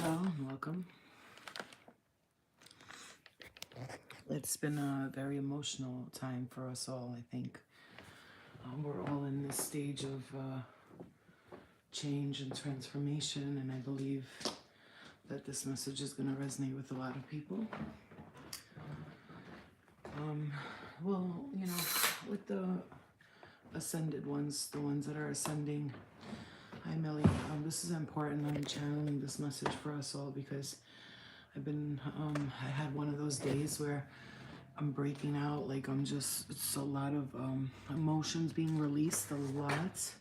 Hello, welcome. It's been a very emotional time for us all, I think. We're all in this stage of change and transformation, and I believe that this message is going to resonate with a lot of people. Well, you know, with the ascended ones, the ones that are ascending. Hi, Millie. This is important. I'm channeling this message for us all because I had one of those days where I'm breaking out, like it's a lot of emotions being released, a lot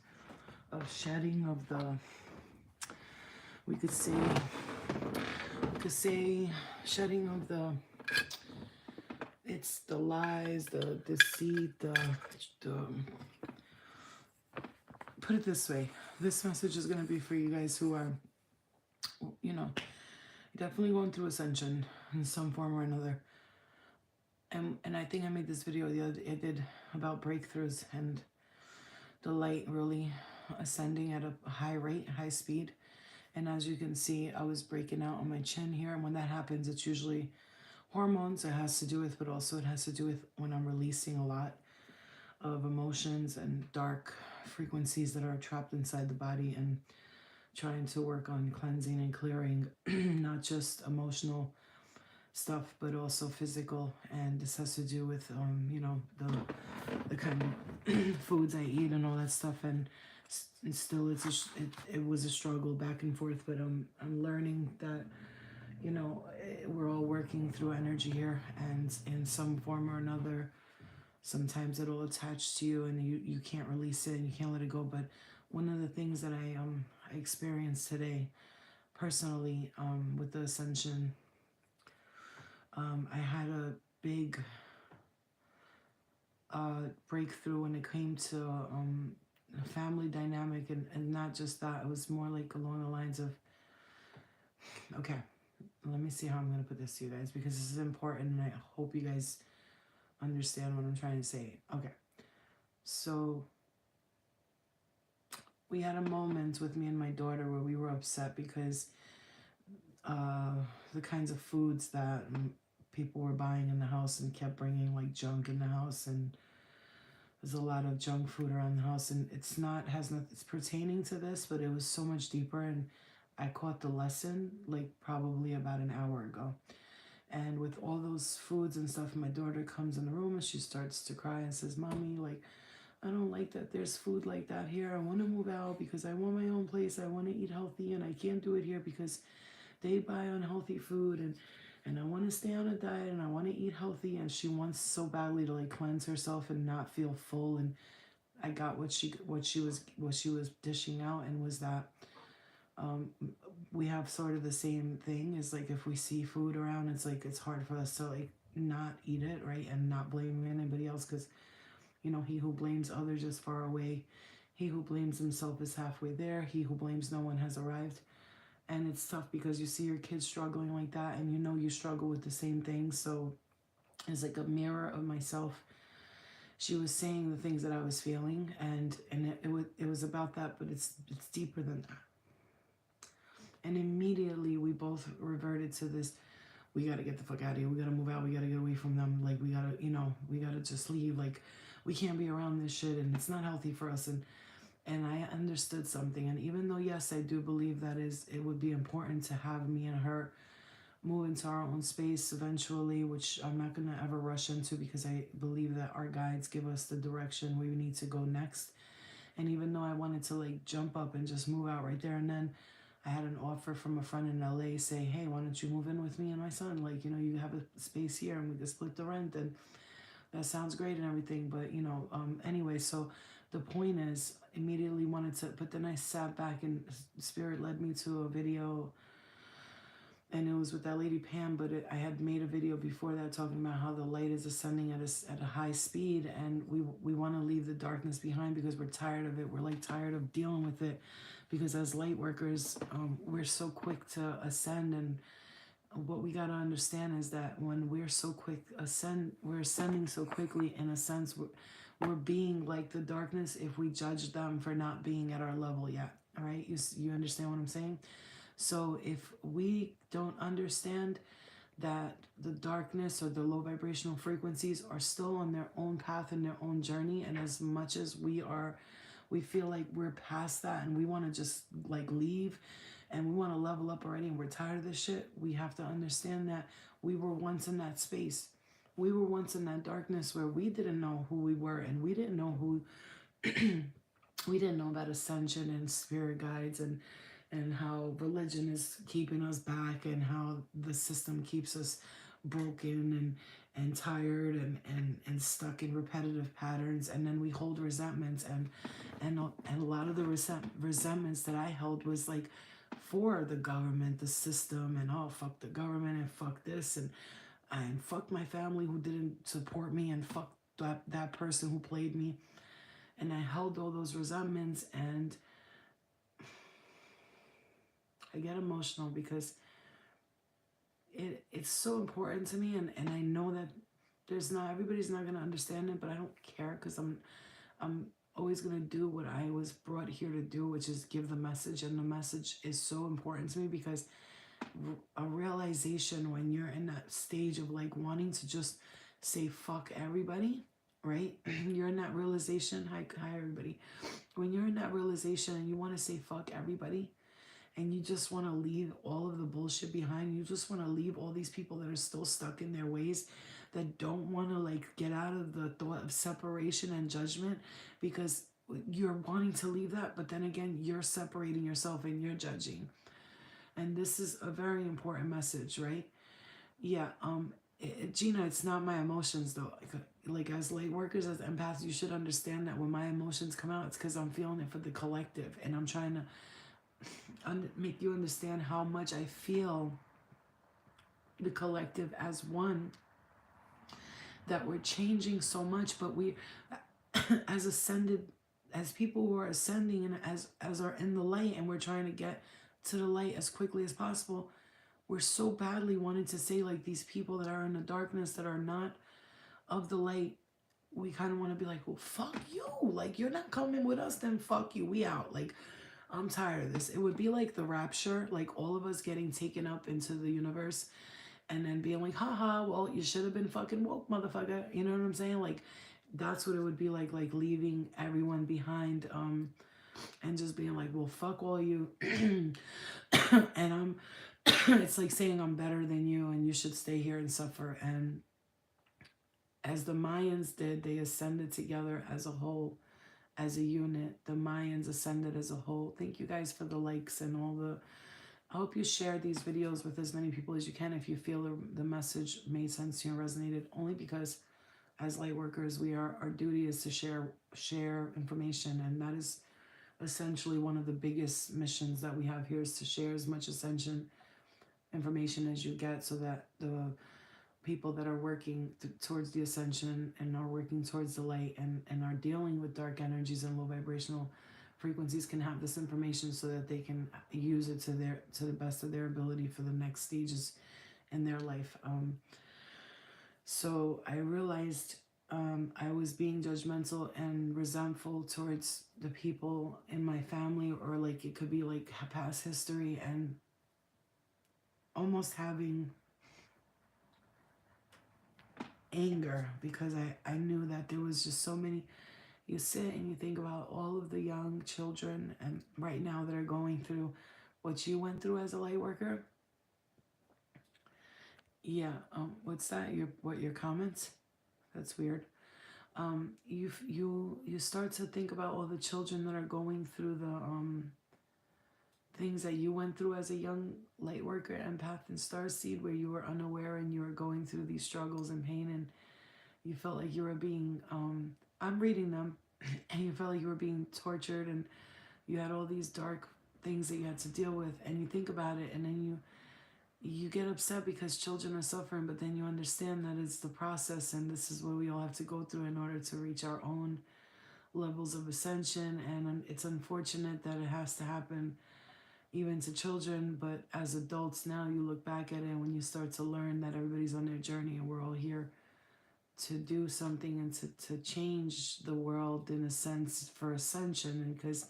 of shedding of we could say shedding of it's the lies, the deceit, put it this way, this message is going to be for you guys who are, definitely going through ascension in some form or another. And I think I made this video I did about breakthroughs and the light really ascending at a high rate, high speed. And as you can see, I was breaking out on my chin here. And when that happens, it's usually hormones it has to do with, but also it has to do with when I'm releasing a lot of emotions and dark frequencies that are trapped inside the body and trying to work on cleansing and clearing, not just emotional stuff, but also physical. And this has to do with, the kind of foods I eat and all that stuff. And still, it was a struggle back and forth. But I'm learning that, we're all working through energy here, and in some form or another, sometimes it'll attach to you, and you can't release it and you can't let it go. But one of the things that I experienced today, personally, with the ascension. I had a big breakthrough when it came to family dynamic, and not just that. It was more like along the lines of, okay, let me see how I'm going to put this to you guys, because this is important, and I hope you guys understand what I'm trying to say. Okay, so we had a moment with me and my daughter where we were upset because the kinds of foods that people were buying in the house and kept bringing like junk in the house, and there's a lot of junk food around the house, and it's pertaining to this, but it was so much deeper, and I caught the lesson like probably about an hour ago. And with all those foods and stuff, my daughter comes in the room and she starts to cry and says, "Mommy, like, I don't like that there's food like that here. I want to move out because I want my own place. I want to eat healthy, and I can't do it here because they buy unhealthy food, and I want to stay on a diet, and I want to eat healthy." And she wants so badly to like cleanse herself and not feel full. And I got what she was dishing out, and was that we have sort of the same thing. Is like if we see food around, it's like it's hard for us to like not eat it, right, and not blame anybody else, because he who blames others is far away. He who blames himself is halfway there. He who blames no one has arrived. And it's tough because you see your kids struggling like that, and you struggle with the same thing. So it's like a mirror of myself. She was saying the things that I was feeling, and it was about that, but it's deeper than that. And immediately we both reverted to this: we got to get the fuck out of here. We got to move out. We got to get away from them. Like, we got to just leave. Like, we can't be around this shit, and it's not healthy for us. And I understood something. And even though, yes, I do believe that it would be important to have me and her move into our own space eventually, which I'm not going to ever rush into, because I believe that our guides give us the direction we need to go next. And even though I wanted to like jump up and just move out right there and then, I had an offer from a friend in LA saying, "Hey, why don't you move in with me and my son? Like, you have a space here and we can split the rent." And that sounds great and everything. But, anyway, so the point is, immediately wanted to, but then I sat back and Spirit led me to a video, and it was with that lady Pam, but I had made a video before that talking about how the light is ascending at a high speed, and we want to leave the darkness behind because we're tired of it. We're like tired of dealing with it, because as light workers, we're so quick to ascend. And what we got to understand is that when we're so quick we're ascending so quickly. In a sense, we're being like the darkness if we judge them for not being at our level yet. All right, you understand what I'm saying? So if we don't understand that the darkness or the low vibrational frequencies are still on their own path and their own journey, and as much as we feel like we're past that and we want to just like leave and we want to level up already and we're tired of this shit, we have to understand that we were once in that space. We were once in that darkness where we didn't know who we were, and we didn't know who we didn't know about ascension and spirit guides, and how religion is keeping us back, and how the system keeps us broken and tired and stuck in repetitive patterns. And then we hold resentments, and a lot of the resentments that I held was like for the government, the system, and oh fuck the government and fuck this and fuck my family who didn't support me, and fuck that person who played me. And I held all those resentments, and I get emotional because it's so important to me, and I know that everybody's not gonna understand it, but I don't care, because I'm always gonna do what I was brought here to do, which is give the message. And the message is so important to me because a realization when you're in that stage of like wanting to just say fuck everybody, right? You're in that realization. Hi everybody. When you're in that realization and you want to say fuck everybody, and you just want to leave all of the bullshit behind, you just want to leave all these people that are still stuck in their ways, that don't want to like get out of the thought of separation and judgment, because you're wanting to leave that, but then again you're separating yourself and you're judging. And this is a very important message, right? Yeah, Gina, it's not my emotions though. Like as light workers, as empaths, you should understand that when my emotions come out, it's because I'm feeling it for the collective, and I'm trying to make you understand how much I feel the collective as one, that we're changing so much, but we as ascended, as people who are ascending, and as are in the light, and we're trying to get to the light as quickly as possible, we're so badly wanting to say like these people that are in the darkness, that are not of the light, we kind of want to be like, well, fuck you, like you're not coming with us, then fuck you, we out. Like I'm tired of this. It would be like the rapture, like all of us getting taken up into the universe and then being like, haha, well, you should have been fucking woke, motherfucker. You know what I'm saying? Like, that's what it would be like leaving everyone behind, and just being like, well, fuck all you. And it's like saying I'm better than you and you should stay here and suffer. And as the Mayans did, they ascended together as a whole, as a unit. The Mayans ascended as a whole. Thank you guys for the likes and all the... I hope you share these videos with as many people as you can if you feel the message made sense to you and resonated, only because as light workers, our duty is to share information, and that is essentially one of the biggest missions that we have here, is to share as much ascension information as you get, so that the people that are working towards the ascension and are working towards the light, and are dealing with dark energies and low vibrational frequencies can have this information, so that they can use it to the best of their ability for the next stages in their life. So I realized I was being judgmental and resentful towards the people in my family, or like it could be like past history, and almost having anger, because I knew that there was just so many... You sit and you think about all of the young children and right now that are going through what you went through as a light worker. Yeah, what's that? Your comments? That's weird. You start to think about all the children that are going through the things that you went through as a young light worker, empath, and starseed, where you were unaware and you were going through these struggles and pain, and you felt like you were being... I'm reading them, and you felt like you were being tortured, and you had all these dark things that you had to deal with, and you think about it, and then you get upset because children are suffering, but then you understand that it's the process, and this is what we all have to go through in order to reach our own levels of ascension. And it's unfortunate that it has to happen even to children, but as adults now, you look back at it, and when you start to learn that everybody's on their journey, and we're all here to do something and to change the world in a sense for ascension. And because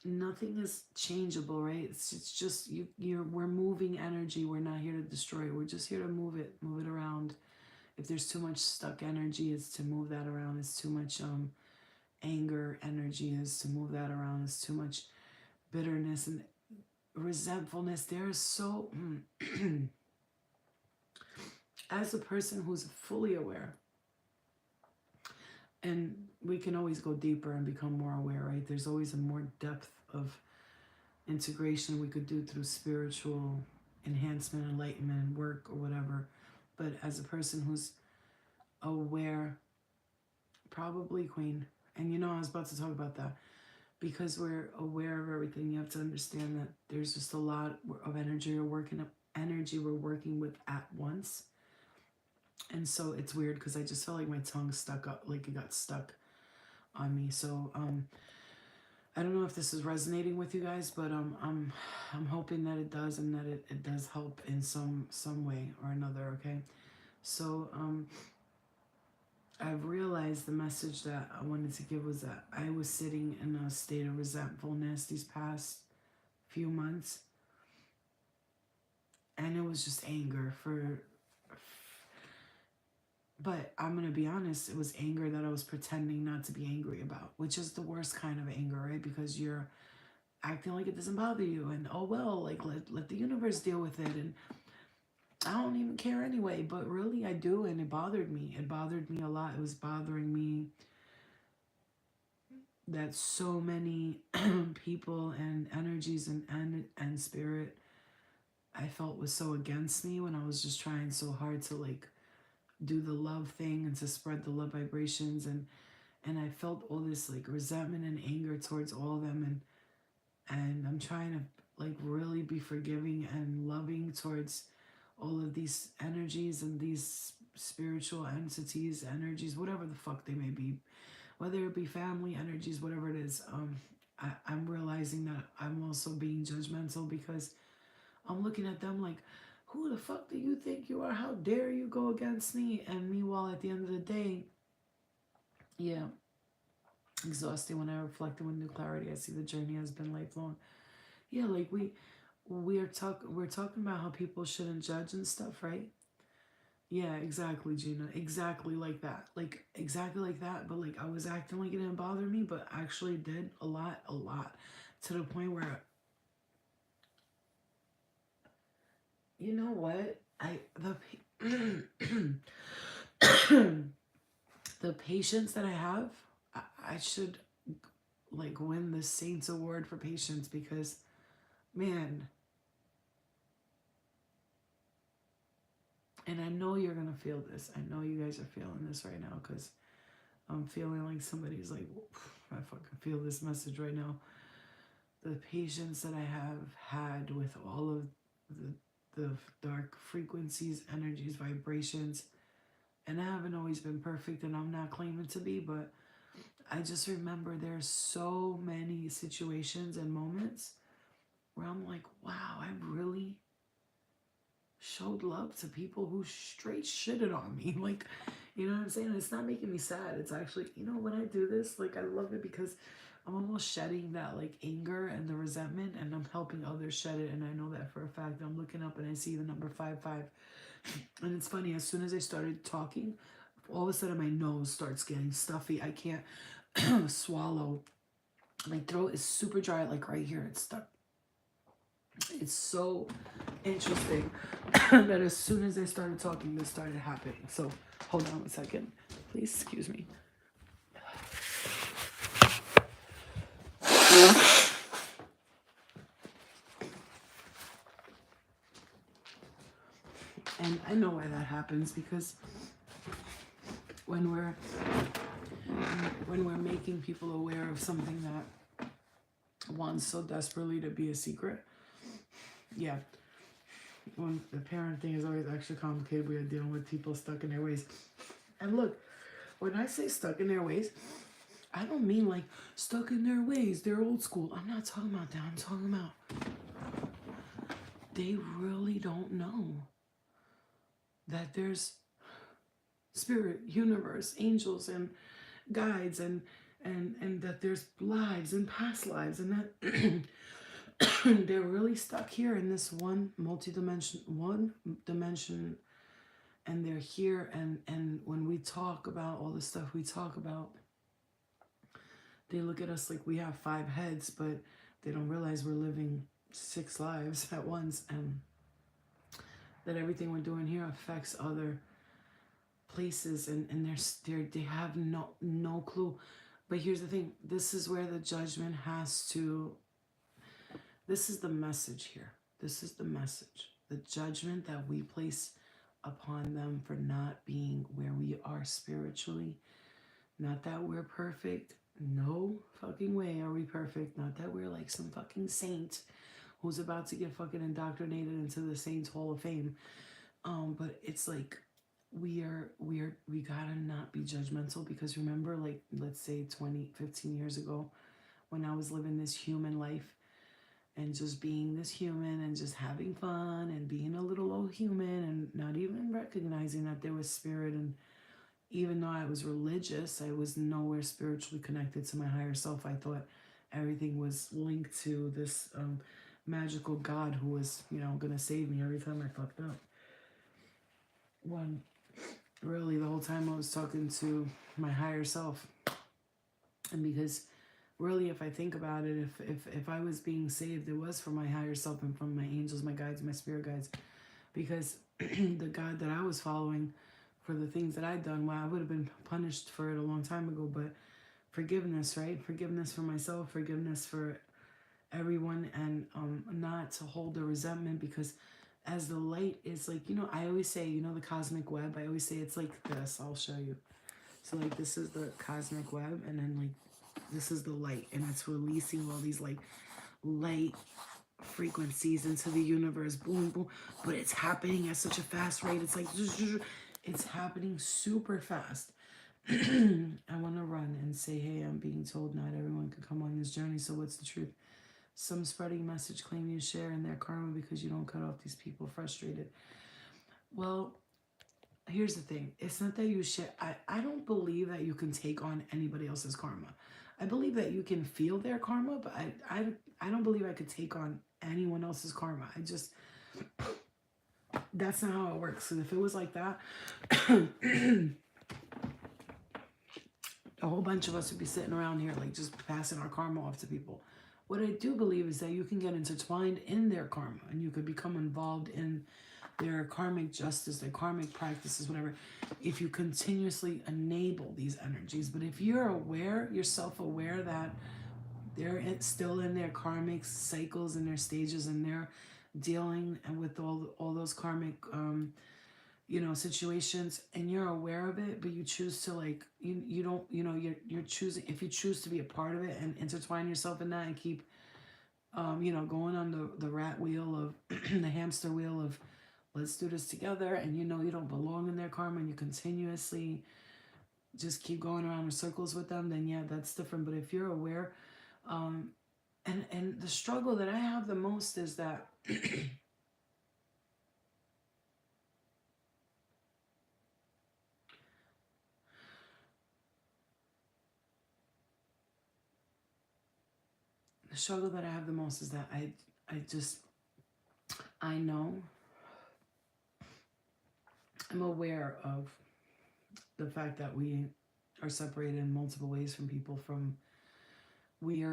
nothing is changeable, right? It's just we're moving energy. We're not here to destroy it. We're just here to move it around. If there's too much stuck energy, it's to move that around. It's too much anger energy, is to move that around. It's too much bitterness and resentfulness. There's so as a person who's fully aware, and we can always go deeper and become more aware, right? There's always a more depth of integration we could do through spiritual enhancement, enlightenment, work, or whatever. But as a person who's aware, probably Queen, and I was about to talk about that, because we're aware of everything, you have to understand that there's just a lot of energy we're working with at once. And so it's weird because I just felt like my tongue stuck up, like it got stuck on me. So I don't know if this is resonating with you guys, but I'm hoping that it does, and that it does help in some way or another. Okay, so I've realized the message that I wanted to give was that I was sitting in a state of resentfulness these past few months, and it was just anger but I'm going to be honest, it was anger that I was pretending not to be angry about, which is the worst kind of anger, right? Because you're acting like it doesn't bother you, and oh well, like let the universe deal with it, and I don't even care anyway. But really I do, and it bothered me. It bothered me a lot. It was bothering me that so many people and energies and spirit I felt was so against me, when I was just trying so hard to like do the love thing and to spread the love vibrations, and I felt all this like resentment and anger towards all of them, and I'm trying to like really be forgiving and loving towards all of these energies and these spiritual entities, energies, whatever the fuck they may be, whether it be family energies, whatever it is. I'm realizing that I'm also being judgmental, because I'm looking at them like, who the fuck do you think you are? How dare you go against me? And meanwhile, at the end of the day, yeah, exhausting. When I reflected with new clarity, I see the journey has been lifelong. Yeah, like we're talking about how people shouldn't judge and stuff, right? Yeah, exactly, Gina. Exactly like that. Like exactly like that. But like I was acting like it didn't bother me, but actually did a lot, to the point where, you know what? The patience that I have, I should like win the Saints Award for patience, because man, and I know you're gonna feel this. I know you guys are feeling this right now, because I'm feeling like somebody's like, I fucking feel this message right now. The patience that I have had with all of the dark frequencies, energies, vibrations, and I haven't always been perfect, and I'm not claiming to be, but I just remember there's so many situations and moments where I'm like, wow, I really showed love to people who straight shitted on me. Like, you know what I'm saying? It's not making me sad. It's actually, when I do this, like, I love it, because I'm almost shedding that, like, anger and the resentment, and I'm helping others shed it. And I know that for a fact. I'm looking up and I see the number 55. And it's funny, as soon as I started talking, all of a sudden my nose starts getting stuffy. I can't swallow. My throat is super dry, like right here. It's stuck. It's so interesting that as soon as I started talking, this started happening. So hold on a second. Please excuse me. And I know why that happens, because when we're making people aware of something that wants so desperately to be a secret, yeah, when the parent thing is always extra complicated, we are dealing with people stuck in their ways. And look, when I say stuck in their ways, I don't mean like stuck in their ways, they're old school. I'm not talking about that. I'm talking about they really don't know that there's spirit, universe, angels, and guides, and and that there's lives and past lives, and that they're really stuck here in this one dimension, and they're here, and when we talk about all the stuff we talk about, they look at us like we have 5 heads, but they don't realize we're living 6 lives at once, and that everything we're doing here affects other places, and they have no clue. But here's the thing, this is where the judgment has to, this is the message here. This is the message. The judgment that we place upon them for not being where we are spiritually. Not that we're perfect. No fucking way are we perfect. Not that we're like some fucking saint who's about to get fucking indoctrinated into the Saints Hall of Fame. But it's like we gotta not be judgmental, because remember, like, let's say 15 years ago, when I was living this human life and just being this human and just having fun and being a little old human and not even recognizing that there was spirit. And even though I was religious, I was nowhere spiritually connected to my higher self. I thought everything was linked to this magical God who was, gonna save me every time I fucked up. When really the whole time I was talking to my higher self. And because really, if I think about it, if I was being saved, it was from my higher self and from my angels, my guides, my spirit guides. Because the God that I was following, for the things that I'd done, well, I would have been punished for it a long time ago. But forgiveness, right? Forgiveness for myself, forgiveness for everyone, and not to hold the resentment, because as the light is like, I always say, the cosmic web, I always say it's like this. I'll show you. So like this is the cosmic web, and then like this is the light, and it's releasing all these like light frequencies into the universe, boom boom, but it's happening at such a fast rate. It's like it's happening super fast. I want to run and say, hey, I'm being told not everyone can come on this journey, so what's the truth? Some spreading message claim you share in their karma because you don't cut off these people frustrated. Well, here's the thing. It's not that you share. I don't believe that you can take on anybody else's karma. I believe that you can feel their karma, but I don't believe I could take on anyone else's karma. That's not how it works. And if it was like that, a whole bunch of us would be sitting around here like just passing our karma off to people. What I do believe is that you can get intertwined in their karma, and you could become involved in their karmic justice, their karmic practices, whatever, if you continuously enable these energies. But if you're aware, you're self-aware that they're still in their karmic cycles and their stages, and they're dealing with all those karmic situations, and you're aware of it, but you choose to like you don't you're choosing, if you choose to be a part of it and intertwine yourself in that and keep going on the rat wheel of the hamster wheel of let's do this together, and you don't belong in their karma, and you continuously just keep going around in circles with them, then yeah, that's different. But if you're aware, and the struggle that I have the most is that the struggle that I have the most is that I know, I'm aware of the fact that we are separated in multiple ways from people. We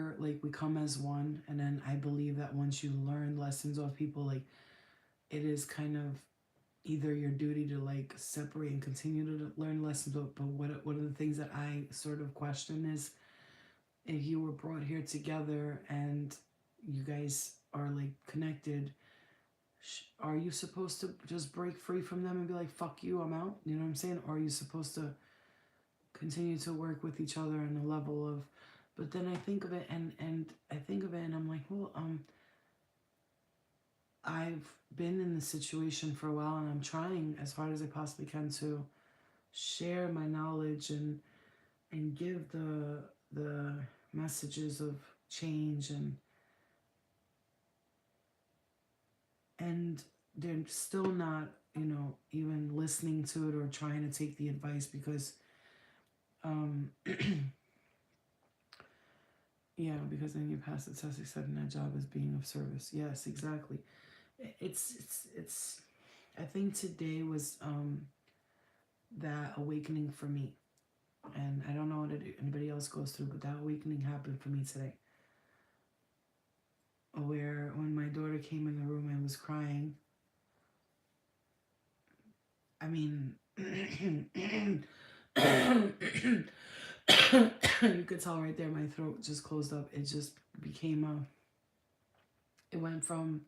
come as one, and then I believe that once you learn lessons off people, like, it is kind of either your duty to like separate and continue to learn lessons. But one of the things that I sort of question is, if you were brought here together and you guys are like connected, are you supposed to just break free from them and be like, fuck you, I'm out? You know what I'm saying? Or are you supposed to continue to work with each other on a level of, but then I think of it and I think of it and I'm like, well, I've been in this situation for a while, and I'm trying as hard as I possibly can to share my knowledge and give the messages of change, and they're still not, even listening to it or trying to take the advice, because Yeah, because then you pass the test, accepting that job as being of service. Yes, exactly. It's I think today was that awakening for me. And I don't know what anybody else goes through, but that awakening happened for me today. Where when my daughter came in the room and was crying, I mean, you could tell right there my throat just closed up. It just became it went from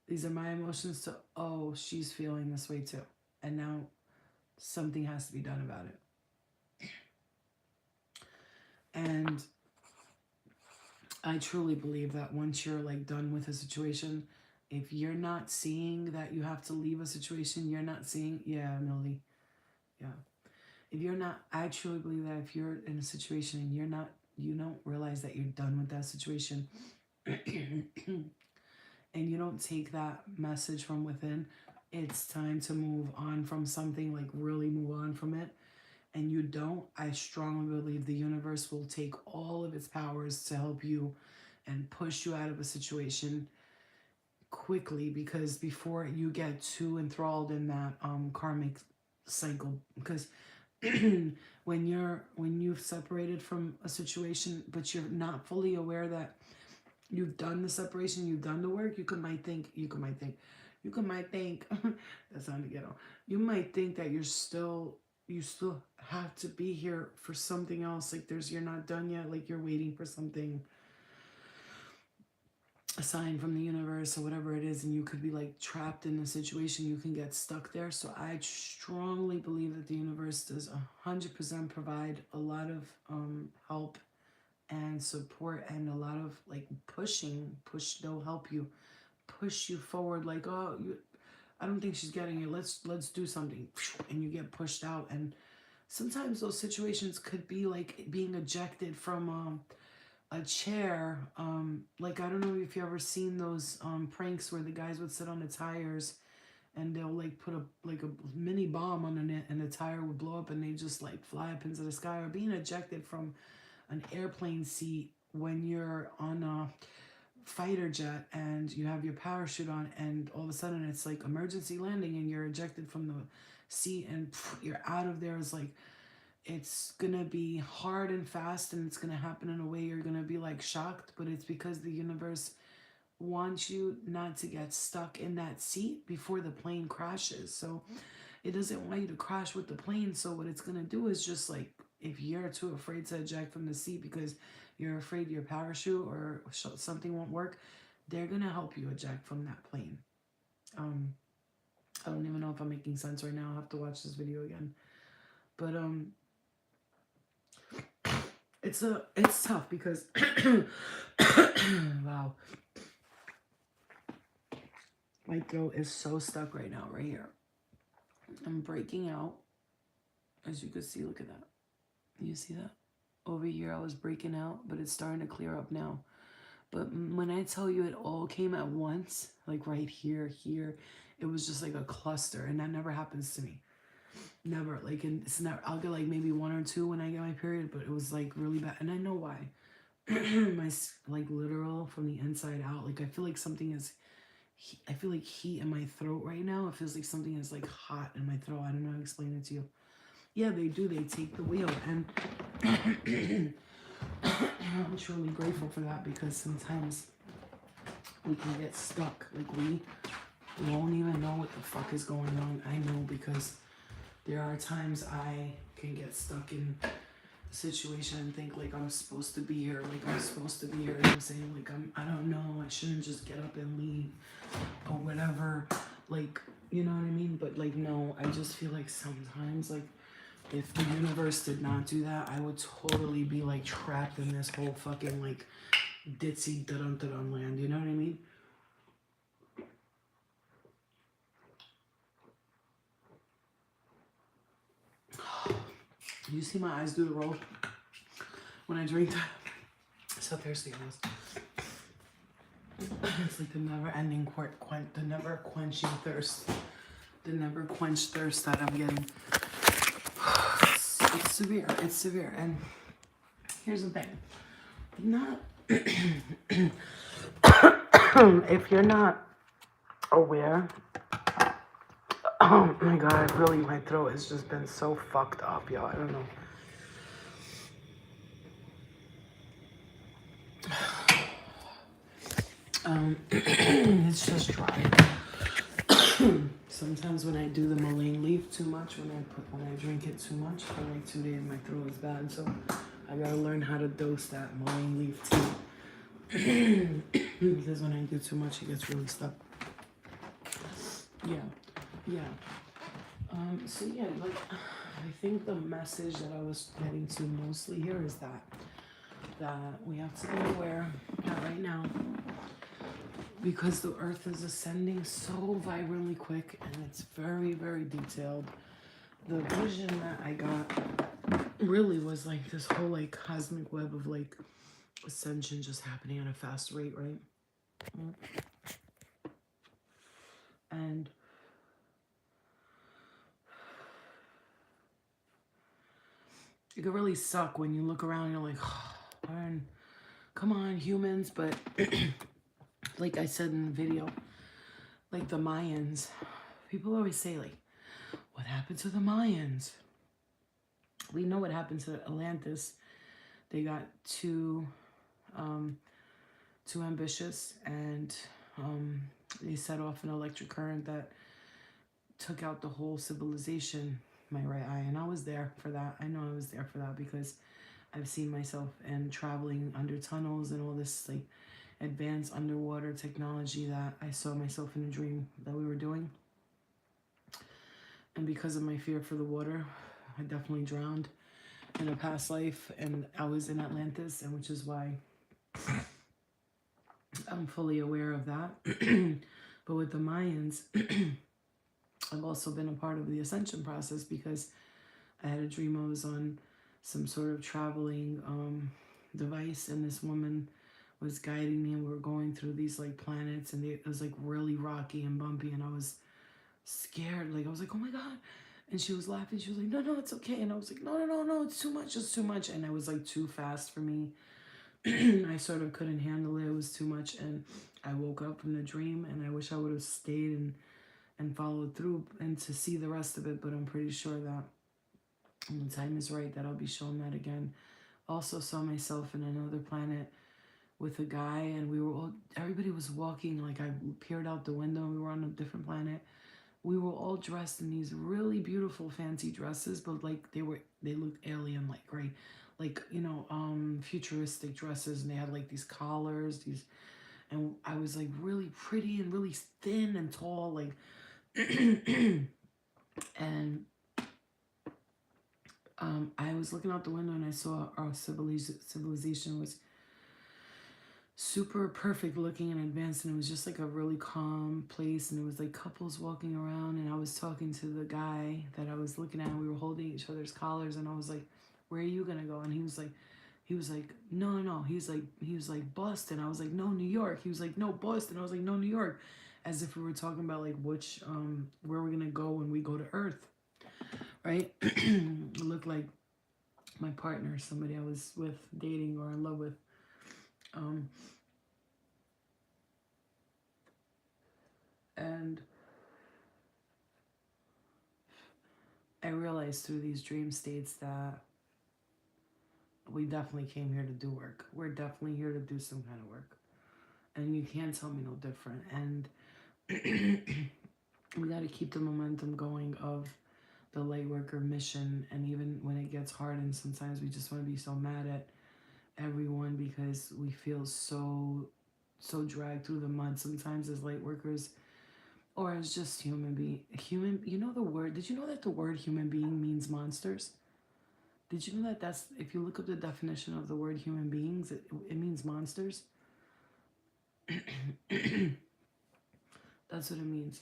these are my emotions to, oh, she's feeling this way too. And now something has to be done about it. And I truly believe that once you're like done with a situation, if you're not seeing that you have to leave a situation, you're not seeing, yeah, Millie, yeah. If you're not, I truly believe that if you're in a situation and you don't realize that you're done with that situation, and you don't take that message from within, it's time to move on from something, like really move on from it. And you don't, I strongly believe the universe will take all of its powers to help you and push you out of a situation quickly, because before you get too enthralled in that karmic cycle, because when you've separated from a situation but you're not fully aware that you've done the separation, you've done the work, you might think that sounded ghetto. You might think that you still have to be here for something else, like you're not done yet, like you're waiting for something, a sign from the universe or whatever it is, and you could be like trapped in a situation, you can get stuck there. So I strongly believe that the universe does 100% provide a lot of help and support, and a lot of like they'll help you, push you forward, like, oh, I don't think she's getting it, let's do something, and you get pushed out. And sometimes those situations could be like being ejected from a chair. Like, I don't know if you ever seen those pranks where the guys would sit on the tires and they'll like put a mini bomb on it and the tire would blow up and they just like fly up into the sky. Or being ejected from an airplane seat when you're on a fighter jet and you have your parachute on, and all of a sudden it's like emergency landing and you're ejected from the seat and you're out of there. Is like, it's gonna be hard and fast, and it's gonna happen in a way you're gonna be like shocked, but it's because the universe wants you not to get stuck in that seat before the plane crashes. So it doesn't want you to crash with the plane. So what it's gonna do is just like, if you're too afraid to eject from the seat because you're afraid your parachute or something won't work, they're gonna help you eject from that plane. I don't even know if I'm making sense right now. I'll have to watch this video again. But it's tough because wow, my throat is so stuck right now, right here. I'm breaking out, as you can see. Look at that. You see that? Over here I was breaking out, but it's starting to clear up now. But when I tell you it all came at once, like right here, it was just like a cluster, and that never happens to me. Never. Like, it's not, I'll get like maybe 1 or 2 when I get my period, but it was like really bad. And I know why. My, like, literal from the inside out, like I feel like something is, I feel like heat in my throat right now. It feels like something is like hot in my throat. I don't know how to explain it to you. Yeah, they do. They take the wheel. And I'm truly grateful for that, because sometimes we can get stuck. Like, we won't even know what the fuck is going on. I know, because there are times I can get stuck in a situation and think like I'm supposed to be here, like I'm supposed to be here. And I'm saying like I don't know, I shouldn't just get up and leave or whatever. Like, you know what I mean? But like, no, I just feel like sometimes, like, if the universe did not do that, I would totally be like trapped in this whole fucking like ditzy dun land. You know what I mean? You see my eyes do the roll when I drink that. So thirsty I was. It's like the never-ending the never-quenching thirst, the never-quenched thirst that I'm getting. It's severe. It's severe. And here's the thing: Not if you're not aware. Oh my god, really, my throat has just been so fucked up, y'all. I don't know. It's just dry. Sometimes when I do the mullein leaf too much, when I drink it too much for like 2 days, my throat is bad. So I gotta learn how to dose that mullein leaf tea because when I do too much, it gets really stuck. Yeah, yeah. So yeah, like I think the message that I was getting to mostly here is that we have to be aware that right now, because the earth is ascending so vibrantly quick and it's very, very detailed. The vision that I got really was like this whole like cosmic web of like ascension just happening at a fast rate, right? And it could really suck when you look around and you're like, oh, man, come on, humans. But like I said in the video, like the Mayans, people always say like, what happened to the Mayans? We know what happened to Atlantis. They got too ambitious, and they set off an electric current that took out the whole civilization, my right eye. And I was there for that. I know I was there for that because I've seen myself and traveling under tunnels and all this like advanced underwater technology that I saw myself in a dream that we were doing. And because of my fear for the water, I definitely drowned in a past life, and I was in Atlantis, and which is why I'm fully aware of that. But with the Mayans, I've also been a part of the ascension process because I had a dream I was on some sort of traveling device, and this woman was guiding me, and we were going through these like planets, and it was like really rocky and bumpy, and I was scared. Like I was like, oh my god. And she was laughing. She was like, no, no, it's okay. And I was like, no, no, no, no, it's too much. It's too much. And it was like too fast for me. I sort of couldn't handle it. It was too much. And I woke up from the dream, and I wish I would have stayed and followed through and to see the rest of it. But I'm pretty sure that when the time is right, that I'll be shown that again. Also saw myself in another planet with a guy, and everybody was walking. Like I peered out the window, and we were on a different planet. We were all dressed in these really beautiful fancy dresses, but like they looked alien like, right? Like, futuristic dresses, and they had like these collars, and I was like really pretty and really thin and tall, like and I was looking out the window, and I saw our civilization was super perfect looking and advanced, and it was just like a really calm place, and it was like couples walking around, and I was talking to the guy that I was looking at, and we were holding each other's collars, and I was like, where are you gonna go? And he was like, no, no. He was like Boston. I was like, no, New York. He was like, no, Boston. I was like, no, New York. As if we were talking about like which where we're gonna go when we go to Earth, right? It looked like my partner, somebody I was with, dating, or in love with. And I realized through these dream states that we definitely came here to do work. We're definitely here to do some kind of work. And you can't tell me no different. And we got to keep the momentum going of the light worker mission. And even when it gets hard, and sometimes we just want to be so mad at everyone because we feel so dragged through the mud sometimes as light workers, or as just human. You know the word? Did you know that the word human being means monsters? Did you know that that's, if you look up the definition of the word human beings, it means monsters? That's what it means.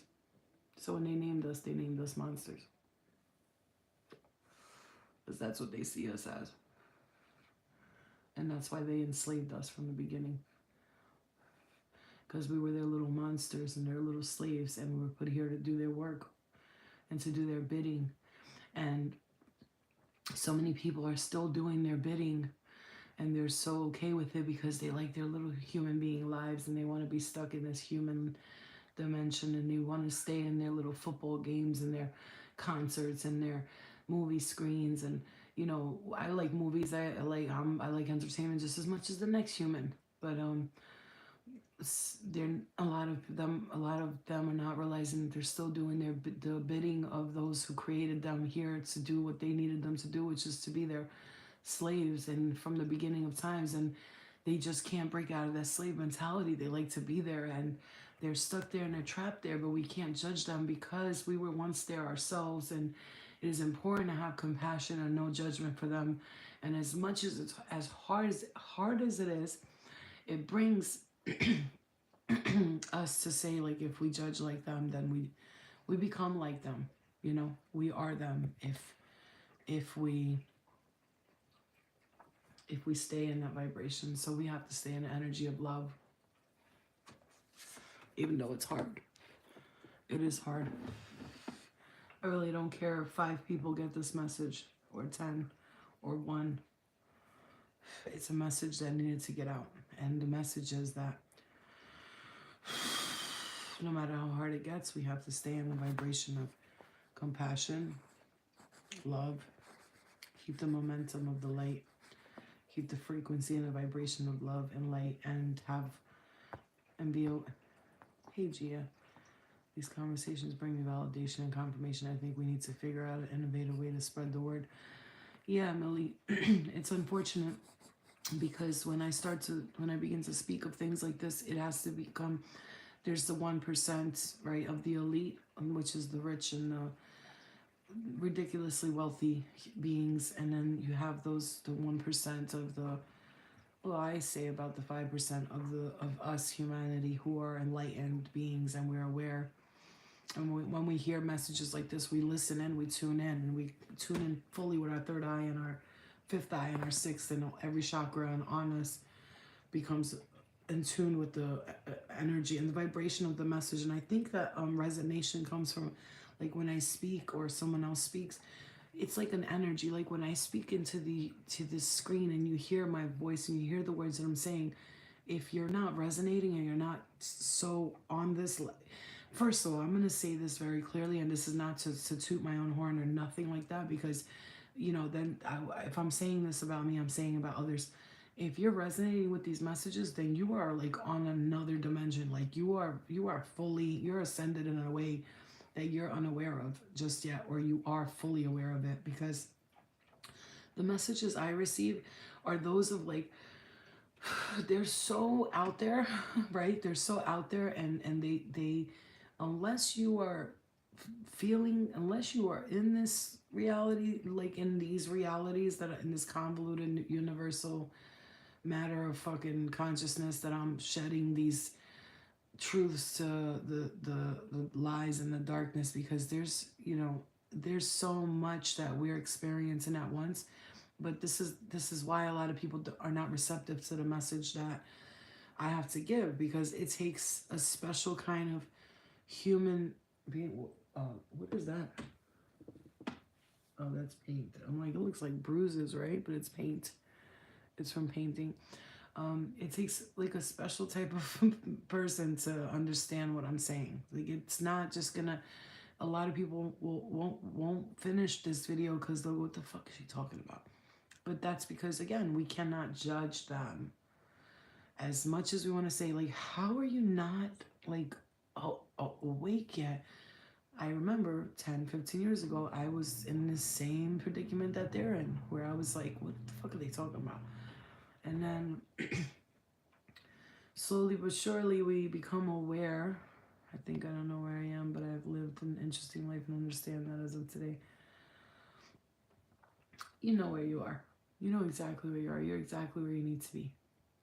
So when they named us monsters. Because that's what they see us as. And that's why they enslaved us from the beginning. Because we were their little monsters and their little slaves, and we were put here to do their work and to do their bidding. And so many people are still doing their bidding, and they're so okay with it because they like their little human being lives and they want to be stuck in this human dimension, and they want to stay in their little football games and their concerts and their movie screens. And I like movies. I like entertainment just as much as the next human. But they're a lot of them are not realizing that they're still doing the bidding of those who created them here to do what they needed them to do, which is to be their slaves, and from the beginning of times. And they just can't break out of that slave mentality. They like to be there, and they're stuck there and they're trapped there, but we can't judge them because we were once there ourselves. And it is important to have compassion and no judgment for them. And as much as it's as hard as it is, it brings us to say, like, if we judge like them, then we become like them. We are them if we stay in that vibration. So we have to stay in the energy of love, even though it's hard. It is hard. I really don't care if 5 people get this message, or 10, or 1. It's a message that needed to get out. And the message is that no matter how hard it gets, we have to stay in the vibration of compassion, love, keep the momentum of the light, keep the frequency and the vibration of love and light, and be, hey Gia, these conversations bring me validation and confirmation. I think we need to figure out an innovative way to spread the word. Yeah, Millie, it's unfortunate because when I begin to speak of things like this, it has to become, there's the 1%, right, of the elite, which is the rich and the ridiculously wealthy beings, and then you have the 1% of the, well, I say about the 5% of us humanity who are enlightened beings, and we're aware. And when we hear messages like this, we listen in, we tune in, and we tune in fully with our third eye and our fifth eye and our sixth, and every chakra and on us becomes in tune with the energy and the vibration of the message. And I think that resonation comes from, like, when I speak or someone else speaks, it's like an energy. Like when I speak to this screen and you hear my voice and you hear the words that I'm saying, if you're not resonating and you're not so on this, first of all, I'm going to say this very clearly, and this is not to toot my own horn or nothing like that, because, then if I'm saying this about me, I'm saying about others. If you're resonating with these messages, then you are like on another dimension. Like you are fully, you're ascended in a way that you're unaware of just yet, or you are fully aware of it, because the messages I receive are those of, like, they're so out there, right? They're so out there, and they unless you are unless you are in this reality, like in these realities that are in this convoluted universal matter of fucking consciousness, that I'm shedding these truths to the lies and the darkness, because there's so much that we're experiencing at once. But this is why a lot of people are not receptive to the message that I have to give, because it takes a special kind of human being. What is that? Oh, that's paint. I'm like, it looks like bruises, right? But it's paint. It's from painting. It takes like a special type of person to understand what I'm saying. Like, it's not just gonna. A lot of people won't finish this video because they'll go, "What the fuck is she talking about?" But that's because, again, we cannot judge them. As much as we want to say, like, how are you not like awake yet? I remember 10, 15 years ago, I was in the same predicament that they're in, where I was like, what the fuck are they talking about? And then slowly but surely we become aware. I think I don't know where I am, but I've lived an interesting life and understand that as of today. You know where you are. You know exactly where you are. You're exactly where you need to be.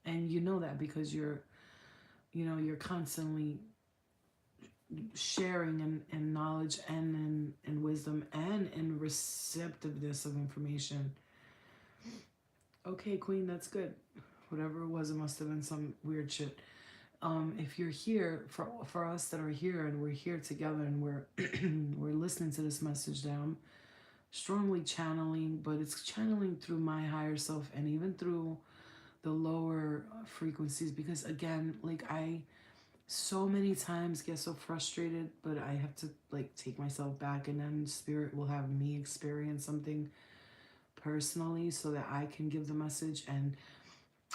And you know that because you're constantly sharing in knowledge and in wisdom and in receptiveness of information. Okay, Queen, that's good. Whatever it was, it must have been some weird shit. If you're here, for us that are here and we're here together and we're we're listening to this message that I'm strongly channeling, but it's channeling through my higher self and even through the lower frequencies, because again, like I so many times get so frustrated, but I have to like take myself back, and then spirit will have me experience something personally so that I can give the message. And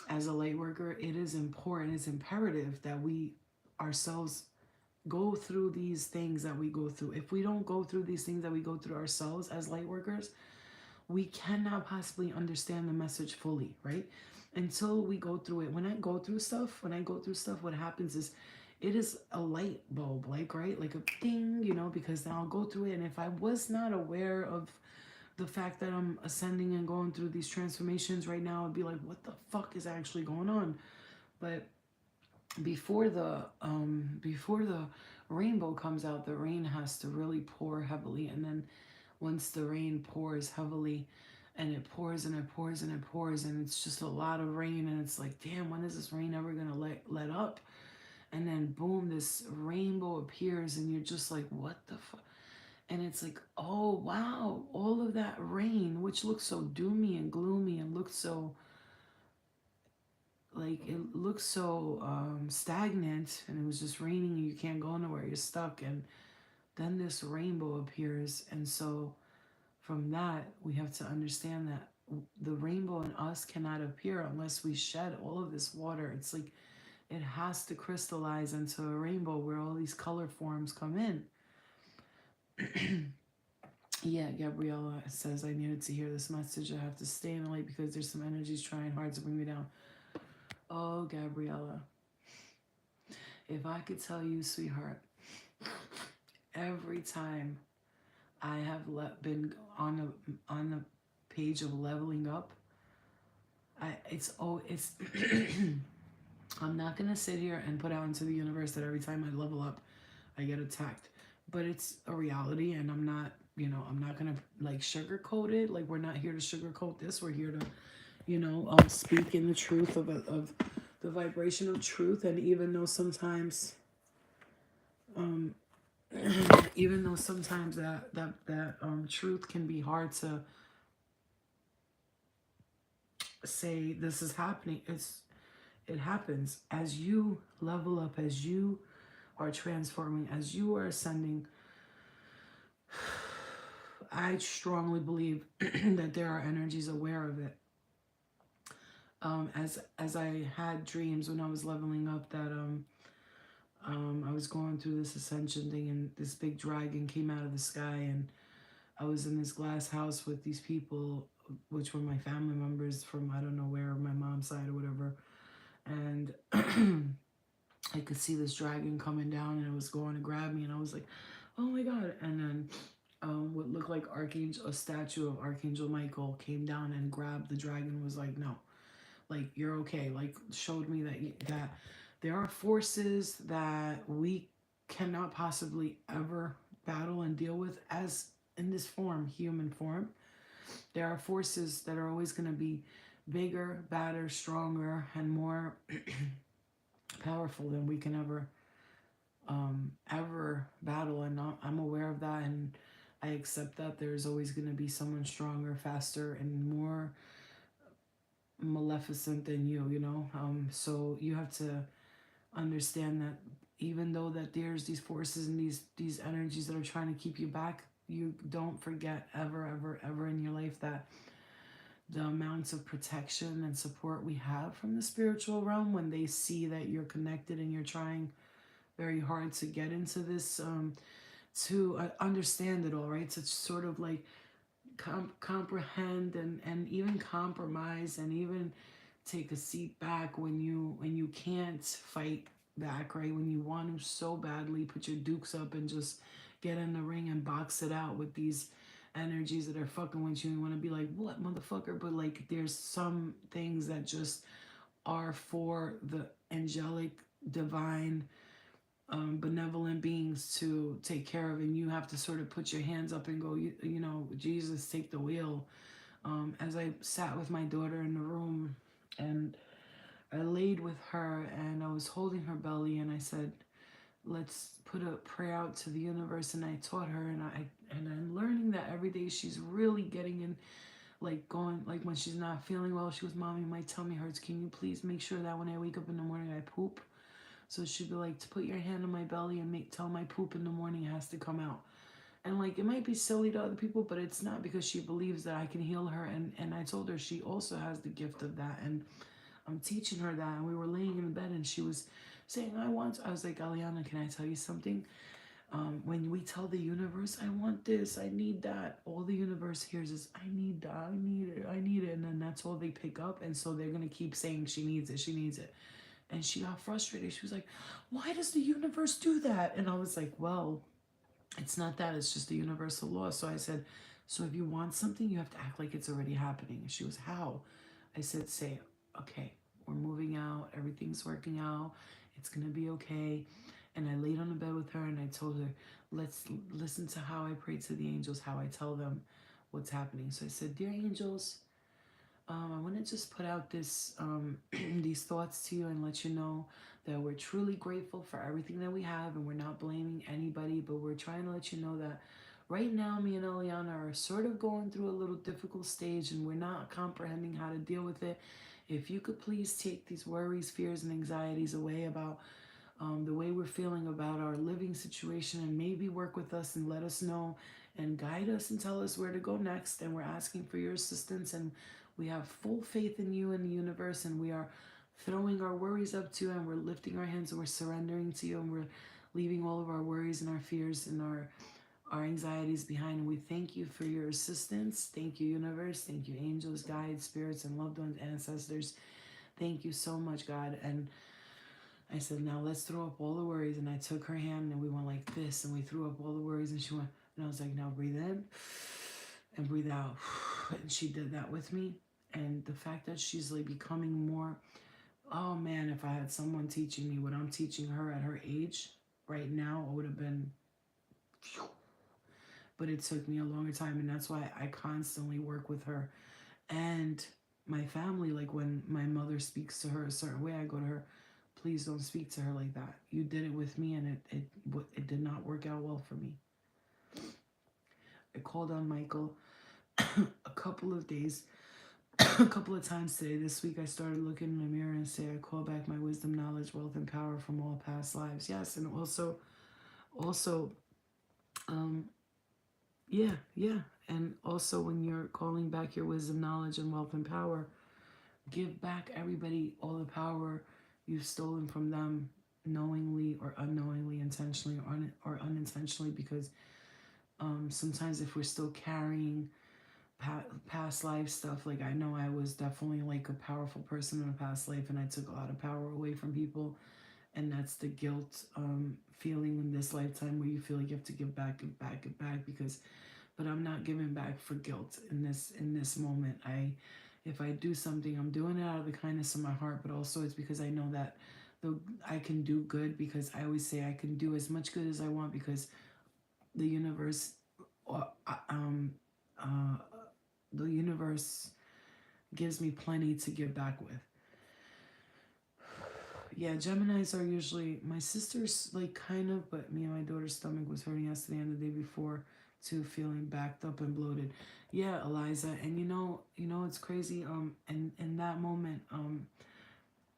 as a light worker, it is important, it's imperative that we ourselves go through these things that we go through. If we don't go through these things that we go through ourselves as light workers, we cannot possibly understand the message fully, right? Until we go through it. When I go through stuff, what happens is it is a light bulb, like, right? Like a ding, because then I'll go through it. And if I was not aware of the fact that I'm ascending and going through these transformations right now, I'd be like, what the fuck is actually going on? But before the rainbow comes out, the rain has to really pour heavily. And then once the rain pours heavily, and it pours and it pours and it pours, and it's just a lot of rain, and it's like, damn, when is this rain ever gonna let up? And then boom, this rainbow appears, and you're just like, what the fuck? And it's like, oh wow, all of that rain, which looks so doomy and gloomy and looks so like it looks so stagnant, and it was just raining and you can't go nowhere, you're stuck. And then this rainbow appears. And so from that, we have to understand that the rainbow in us cannot appear unless we shed all of this water. It's like it has to crystallize into a rainbow where all these color forms come in. Yeah, Gabriella says, I needed to hear this message. I have to stay in the light because there's some energies trying hard to bring me down. Oh, Gabriella, if I could tell you, sweetheart, every time I have been on the page of leveling up, it's I'm not gonna sit here and put out into the universe that every time I level up, I get attacked. But it's a reality, and I'm not gonna like sugarcoat it. Like, we're not here to sugarcoat this. We're here to, speak in the truth of the vibration of truth. And even though sometimes that truth can be hard to say, this is happening. It happens as you level up, as you are transforming, as you are ascending. I strongly believe that there are energies aware of it. As I had dreams when I was leveling up that I was going through this ascension thing, and this big dragon came out of the sky, and I was in this glass house with these people, which were my family members from I don't know where, my mom's side or whatever, and I could see this dragon coming down, and it was going to grab me, and I was like, oh my god. And then what looked like a statue of Archangel Michael came down and grabbed the dragon, was like, no, like, you're okay. Like, showed me that there are forces that we cannot possibly ever battle and deal with as in this form, human form. There are forces that are always going to be bigger, badder, stronger, and more powerful than we can ever battle. And I'm aware of that, and I accept that there's always going to be someone stronger, faster, and more maleficent than you. So you have to understand that even though that there's these forces and these energies that are trying to keep you back, you don't forget ever in your life that the amounts of protection and support we have from the spiritual realm, when they see that you're connected and you're trying very hard to get into this, to understand it all, right? To sort of like comprehend and even compromise, and even take a seat back when you can't fight back, right? When you want to so badly put your dukes up and just get in the ring and box it out with these energies that are fucking with you, and want to be like, what, motherfucker? But like, there's some things that just are for the angelic, divine, benevolent beings to take care of, and you have to sort of put your hands up and go, Jesus, take the wheel. As I sat with my daughter in the room, and I laid with her, and I was holding her belly, and I said, let's put a prayer out to the universe. And I taught her, and I'm learning that every day she's really getting in like going, like when she's not feeling well, she goes, Mommy, my tummy hurts. Can you please make sure that when I wake up in the morning I poop? So she'd be like, to put your hand on my belly and tell my poop in the morning has to come out. And like, it might be silly to other people, but it's not, because she believes that I can heal her. And I told her she also has the gift of that. And I'm teaching her that. And we were laying in bed and she was saying, I was like, Aliana, can I tell you something? When we tell the universe, I want this, I need that, all the universe hears is, I need that, I need it, I need it. And then that's all they pick up. And so they're going to keep saying, she needs it, she needs it. And she got frustrated. She was like, why does the universe do that? And I was like, well, it's not that, it's just the universal law. So I said, so if you want something, you have to act like it's already happening. And she was, how? I said, say, okay, we're moving out, everything's working out, it's gonna be okay. And I laid on the bed with her and I told her, let's listen to how I pray to the angels, how I tell them what's happening. So I said, dear angels, I want to just put out this these thoughts to you and let you know that we're truly grateful for everything that we have, and we're not blaming anybody, but we're trying to let you know that right now me and Eliana are sort of going through a little difficult stage and we're not comprehending how to deal with it. If you could please take these worries, fears, and anxieties away about the way we're feeling about our living situation, and maybe work with us and let us know and guide us and tell us where to go next. And we're asking for your assistance, and we have full faith in you and the universe, and we are throwing our worries up to you, and we're lifting our hands and we're surrendering to you, and we're leaving all of our worries and our fears and our anxieties behind. And we thank you for your assistance. Thank you, universe. Thank you, angels, guides, spirits, and loved ones, ancestors. Thank you so much, God. And I said, now let's throw up all the worries. And I took her hand and we went like this and we threw up all the worries. And she went, and I was like, now breathe in and breathe out. And she did that with me. And the fact that she's like becoming more, oh man, if I had someone teaching me what I'm teaching her at her age right now, it would have been, but it took me a longer time. And that's why I constantly work with her and my family. Like when my mother speaks to her a certain way, I go to her, please don't speak to her like that. You did it with me and it did not work out well for me. I called on Michael a couple of days, a couple of times today. This week I started looking in the mirror and say, I call back my wisdom, knowledge, wealth, and power from all past lives. Yes, and also, um, yeah. And also when you're calling back your wisdom, knowledge, and wealth and power, give back everybody all the power you've stolen from them, knowingly or unknowingly, intentionally or unintentionally, because sometimes if we're still carrying past life stuff, like I know I was definitely like a powerful person in a past life and I took a lot of power away from people, and that's the guilt feeling in this lifetime where you feel like you have to give back, because but I'm not giving back for guilt in this moment. If I do something, I'm doing it out of the kindness of my heart, but also it's because I know that I can do good, because I always say I can do as much good as I want, because the universe, uh, um, uh, the universe gives me plenty to give back with. Yeah, Geminis are usually, my sister's like kind of, but me and my daughter's stomach was hurting yesterday and the day before too, feeling backed up and bloated. Yeah, Eliza, and it's crazy. And in that moment,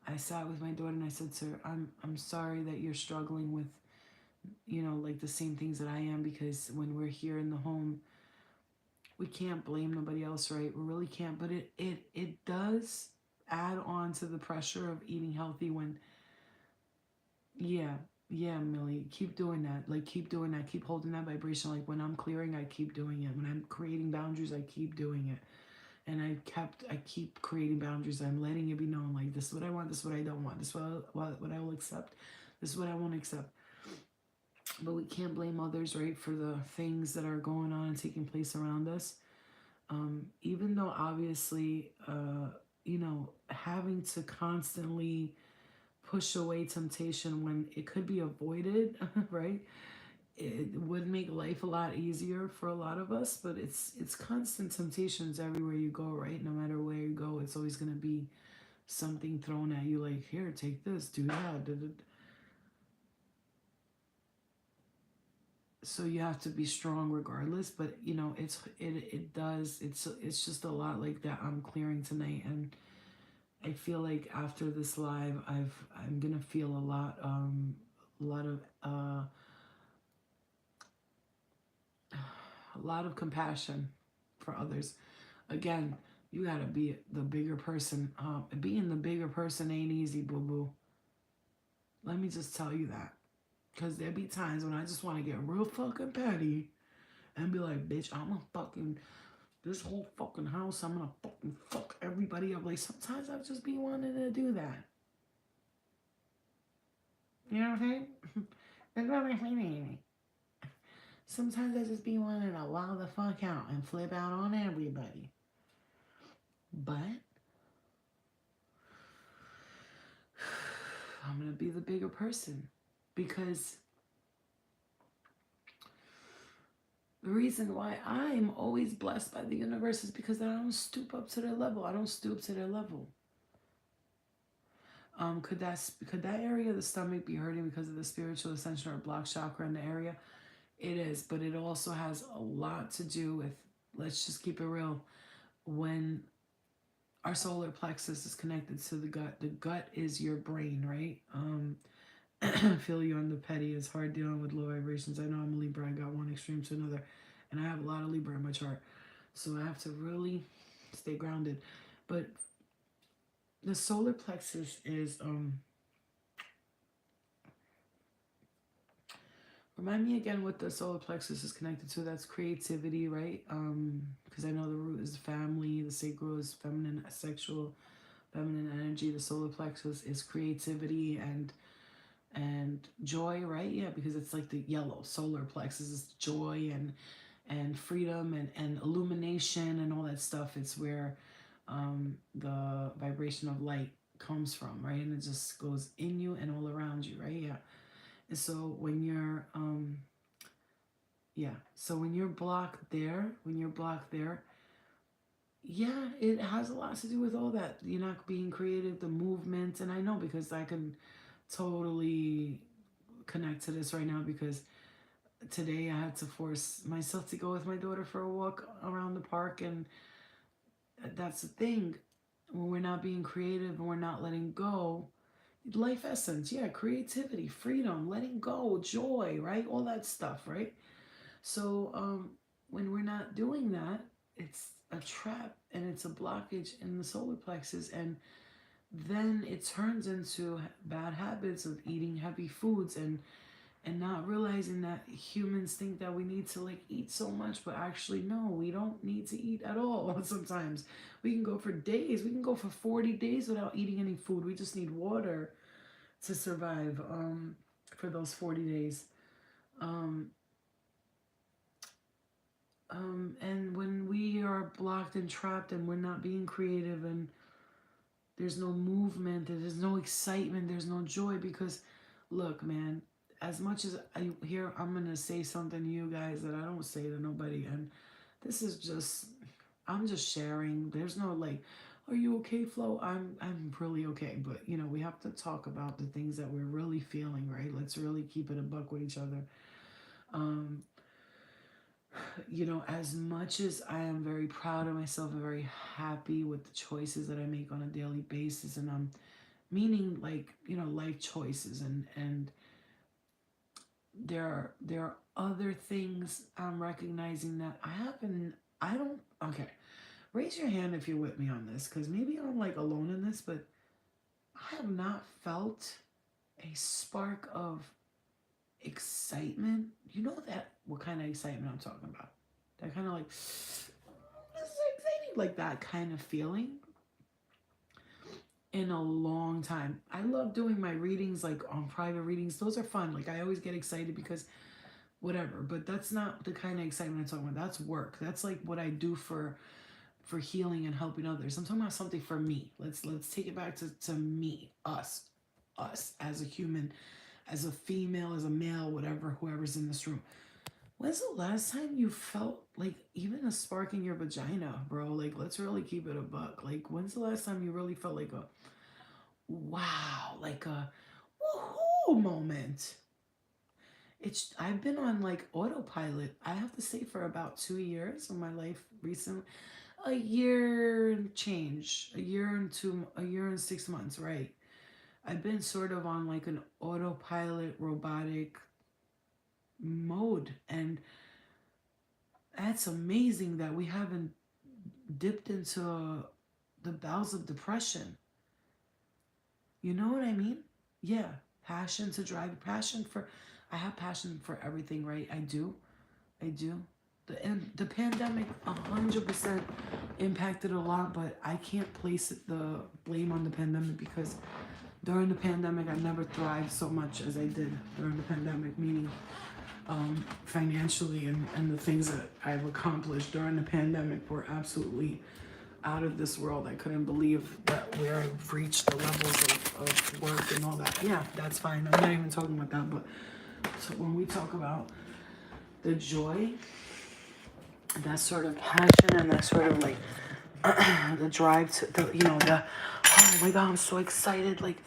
I sat with my daughter and I said to her, I'm sorry that you're struggling with, like the same things that I am, because when we're here in the home, we can't blame nobody else, right? We really can't. But it does add on to the pressure of eating healthy when, yeah, yeah, Millie, keep doing that. Like, keep doing that. Keep holding that vibration. Like, when I'm clearing, I keep doing it. When I'm creating boundaries, I keep doing it. And I keep creating boundaries. I'm letting it be known, like, this is what I want, this is what I don't want, this is what I will accept, this is what I won't accept. But we can't blame others, right, for the things that are going on and taking place around us. Even though obviously, having to constantly push away temptation when it could be avoided, right? It would make life a lot easier for a lot of us, but it's constant temptations everywhere you go, right? No matter where you go, it's always going to be something thrown at you, like, here, take this, do that. So you have to be strong regardless, but you know, it does, it's just a lot like that I'm clearing tonight. And I feel like after this live, I'm gonna feel a lot of a lot of compassion for others. Again, you gotta be the bigger person. Being the bigger person ain't easy, boo boo. Let me just tell you that. Because there be times when I just want to get real fucking petty and be like, bitch, I'm a fucking, this whole fucking house, I'm gonna fucking fuck everybody up. Like, sometimes I just be wanting to do that. You know what I'm saying? That's what I'm saying. Sometimes I just be wanting to wild the fuck out and flip out on everybody. But I'm gonna be the bigger person because the reason why I'm always blessed by the universe is because I don't stoop up to their level. I don't stoop to their level. Could that area of the stomach be hurting because of the spiritual ascension or block chakra in the area? It is, but it also has a lot to do with, let's just keep it real, when our solar plexus is connected to the gut. The gut is your brain, right? I feel you on the petty. It's hard dealing with low vibrations. I know I'm a Libra. I got one extreme to another, and I have a lot of Libra in my chart, so I have to really stay grounded. But the solar plexus is remind me again what the solar plexus is connected to. That's creativity, right? Because I know the root is family, the sacral is feminine, sexual, feminine energy. The solar plexus is creativity and joy, right? Yeah, because it's like the yellow solar plexus is joy and freedom and illumination and all that stuff. It's where the vibration of light comes from, right? And it just goes in you and all around you, right? Yeah. And so when you're yeah, so when you're blocked there, yeah, it has a lot to do with all that. You're not being creative, the movement, and I know because I can totally connect to this right now because today I had to force myself to go with my daughter for a walk around the park, and that's the thing. When we're not being creative and we're not letting go, life essence, yeah, creativity, freedom, letting go, joy, right? All that stuff, right? So when we're not doing that, it's a trap and it's a blockage in the solar plexus, and then it turns into bad habits of eating heavy foods and not realizing that humans think that we need to like eat so much, but actually no, we don't need to eat at all. Sometimes we can go for days, we can go for 40 days without eating any food. We just need water to survive for those 40 days. um, and when we are blocked and trapped and we're not being creative and there's no movement, there's no excitement, there's no joy. Because look, man, as much as I hear, I'm gonna say something to you guys that I don't say to nobody, and this is just, I'm just sharing. There's no like, are you okay, Flo? I'm really okay, but you know, we have to talk about the things that we're really feeling, right? Let's really keep it a buck with each other. Um, you know, as much as I am very proud of myself and very happy with the choices that I make on a daily basis, and I'm meaning like, you know, life choices, and there are other things I'm recognizing that I haven't, I don't, okay, raise your hand if you're with me on this, because maybe I'm like alone in this, but I have not felt a spark of excitement. You know that what kind of excitement I'm talking about? That kind of like, this is exciting, like that kind of feeling in a long time. I love doing my readings like on private readings. Those are fun. Like I always get excited because whatever, but that's not the kind of excitement I'm talking about. That's work. That's like what I do for healing and helping others. I'm talking about something for me. Let's take it back to me, us as a human, as a female, as a male, whatever, whoever's in this room. When's the last time you felt like even a spark in your vagina, bro? Like, let's really keep it a buck. Like, when's the last time you really felt like a wow, like a woohoo moment? I've been on like autopilot. I have to say for about 2 years of my life recently, a year and change, a year and 6 months, right? I've been sort of on like an autopilot robotic mode, and that's amazing that we haven't dipped into the bowels of depression. You know what I mean? Yeah, passion to drive, passion for. I have passion for everything, right? I do. The pandemic 100% impacted a lot, but I can't place the blame on the pandemic because during the pandemic I never thrived so much as I did during the pandemic, meaning financially, and the things that I've accomplished during the pandemic were absolutely out of this world. I couldn't believe that we've reached the levels of work and all that. Yeah, that's fine. I'm not even talking about that, but so when we talk about the joy, that sort of passion and that sort of like the drive to the oh my god, I'm so excited, like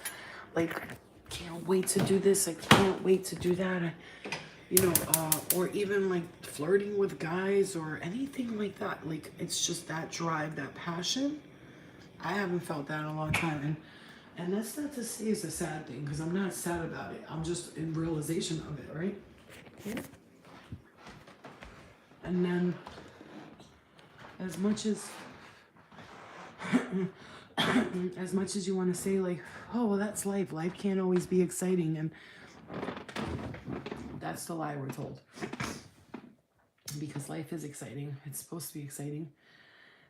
can't wait to do this, I can't wait to do that, or even like flirting with guys or anything like that. Like it's just that drive, that passion. I haven't felt that in a long time, and that's not to say it's a sad thing, because I'm not sad about it. I'm just in realization of it, right? Yeah. And then as much as as much as you want to say like, oh well, that's life can't always be exciting, and that's the lie we're told, because life is exciting. It's supposed to be exciting.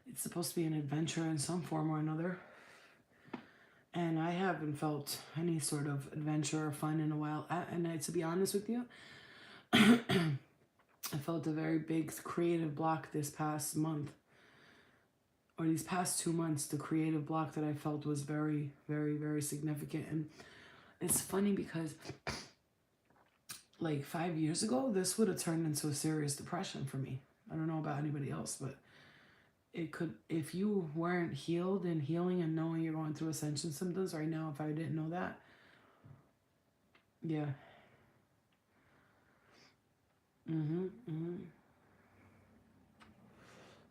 It's supposed to be an adventure in some form or another, and I haven't felt any sort of adventure or fun in a while. To be honest with you, I felt a very big creative block this past month, or these past 2 months. The creative block that I felt was very, very, very significant. And it's funny because like 5 years ago, this would have turned into a serious depression for me. I don't know about anybody else, but it could, if you weren't healed and healing and knowing you're going through ascension symptoms right now, if I didn't know that, yeah.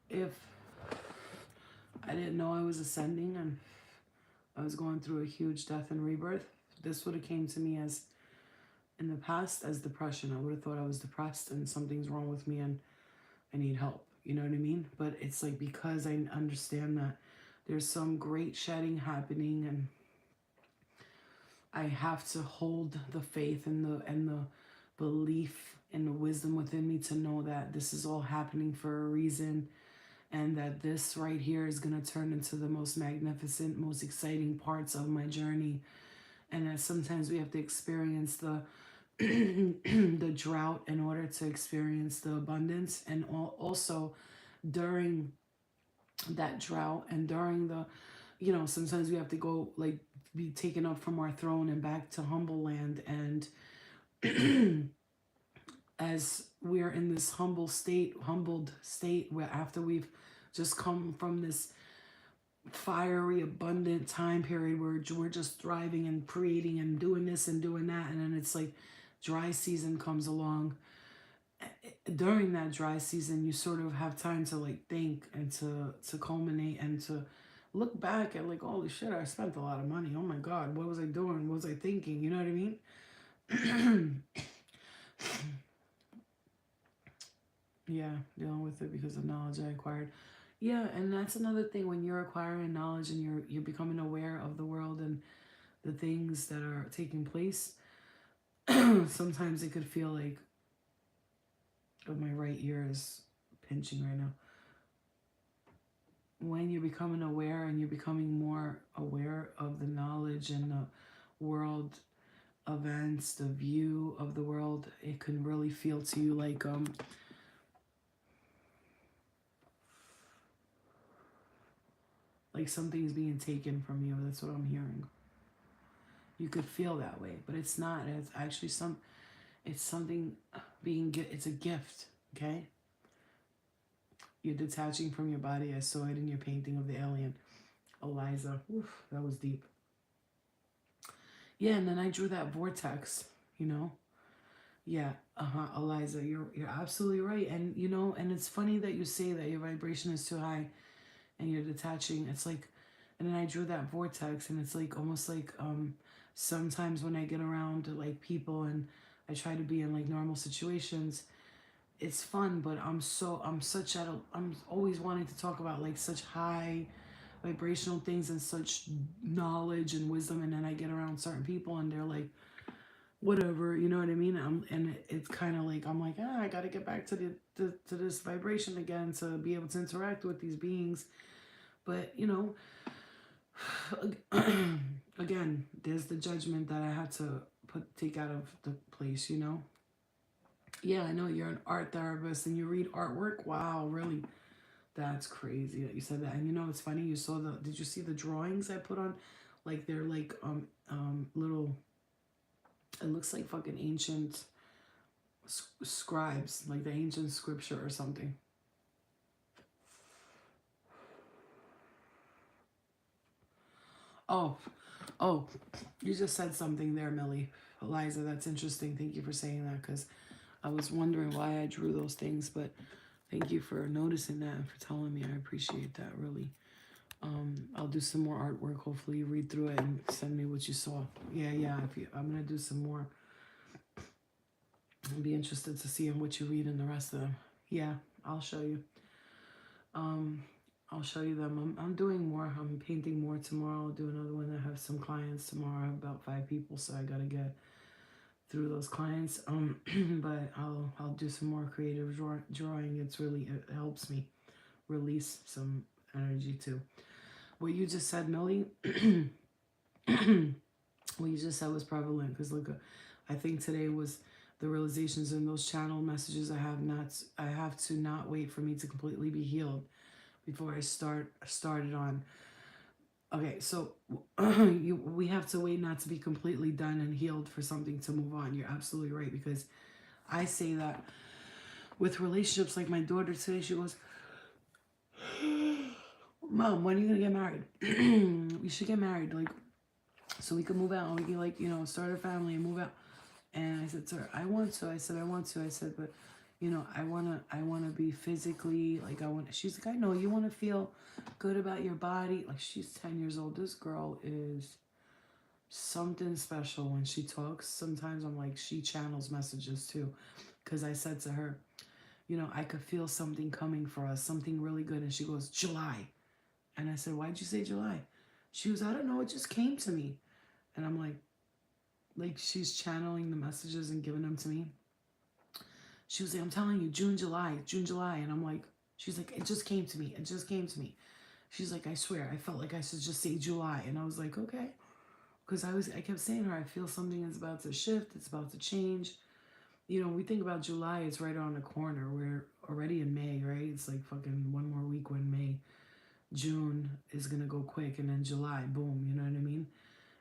If I didn't know I was ascending and I was going through a huge death and rebirth, this would have came to me as, in the past, as depression. I would have thought I was depressed and something's wrong with me and I need help. You know what I mean? But it's like, because I understand that there's some great shedding happening, and I have to hold the faith and the belief and the wisdom within me to know that this is all happening for a reason, and that this right here is going to turn into the most magnificent, most exciting parts of my journey. And that sometimes we have to experience the the drought in order to experience the abundance. And also during that drought and during the, sometimes we have to go, like, be taken up from our throne and back to humble land. And as we're in this humbled state, where after we've just come from this fiery, abundant time period where we're just thriving and creating and doing this and doing that, and then it's like dry season comes along. During that dry season, you sort of have time to like think and to culminate and to look back at like, holy shit, I spent a lot of money. Oh my god, what was I doing? What was I thinking? You know what I mean? Yeah, dealing with it because of knowledge I acquired. Yeah, and that's another thing. When you're acquiring knowledge and you're becoming aware of the world and the things that are taking place, sometimes it could feel like, oh, my right ear is pinching right now. When you're becoming aware and you're becoming more aware of the knowledge and the world events, the view of the world, it can really feel to you like something's being taken from you. That's what I'm hearing. You could feel that way, but it's not. It's actually it's something it's a gift, okay? You're detaching from your body. I saw it in your painting of the alien. Eliza. Oof, that was deep. Yeah, and then I drew that vortex, Yeah, Eliza, you're absolutely right. And and it's funny that you say that your vibration is too high and you're detaching. It's like, and then I drew that vortex, and it's like almost like sometimes when I get around to like people and I try to be in like normal situations, it's fun, but I'm always wanting to talk about like such high vibrational things and such knowledge and wisdom, and then I get around certain people and they're like whatever, you know what I mean? And it's kind of like I'm like, I got to get back to to this vibration again to be able to interact with these beings. But again, there's the judgment that I had to take out of the place. Yeah, I know you're an art therapist and you read artwork. Wow, really? That's crazy that you said that. And it's funny. Did you see the drawings I put on? Like they're like little. It looks like fucking ancient scribes, like the ancient scripture or something. Oh, oh, you just said something there, Millie. Eliza, that's interesting. Thank you for saying that because I was wondering why I drew those things, but thank you for noticing that and for telling me. I appreciate that, really. I'll do some more artwork. Hopefully, you read through it and send me what you saw. Yeah, yeah. I'm gonna do some more. I'll be interested to see what you read in the rest of them. Yeah, I'll show you. Um, I'll show you them. I'm doing more. I'm painting more tomorrow. I'll do another one. I have some clients tomorrow. I have about 5 people, so I gotta get through those clients. But I'll do some more creative drawing. It helps me release some energy too. What you just said, Millie. What you just said was prevalent because look, I think today was the realizations in those channel messages. I have to not wait for me to completely be healed before I started on. Okay, so we have to wait not to be completely done and healed for something to move on. You're absolutely right because I say that with relationships. Like my daughter today, she goes, "Mom, when are you gonna get married? We should get married, like so we can move out and we can like start a family and move out." And I said to her, "I want to." I said, "I want to." I said, "But I wanna be physically like I want." She's like, "I know you want to feel good about your body." Like she's 10 years old. This girl is something special when she talks. Sometimes I'm like, she channels messages too, because I said to her, I could feel something coming for us, something really good. And she goes, "July." And I said, "Why'd you say July?" She was, "I don't know. It just came to me." And I'm like she's channeling the messages and giving them to me. She was like, "I'm telling you, June, July, June, July." And I'm like, she's like, "It just came to me. It just came to me." She's like, "I swear, I felt like I should just say July." And I was like, "Okay." Because I kept saying to her, I feel something is about to shift. It's about to change. We think about July, it's right around the corner. We're already in May, right? It's like fucking one more week when May. June is going to go quick. And then July, boom, you know what I mean?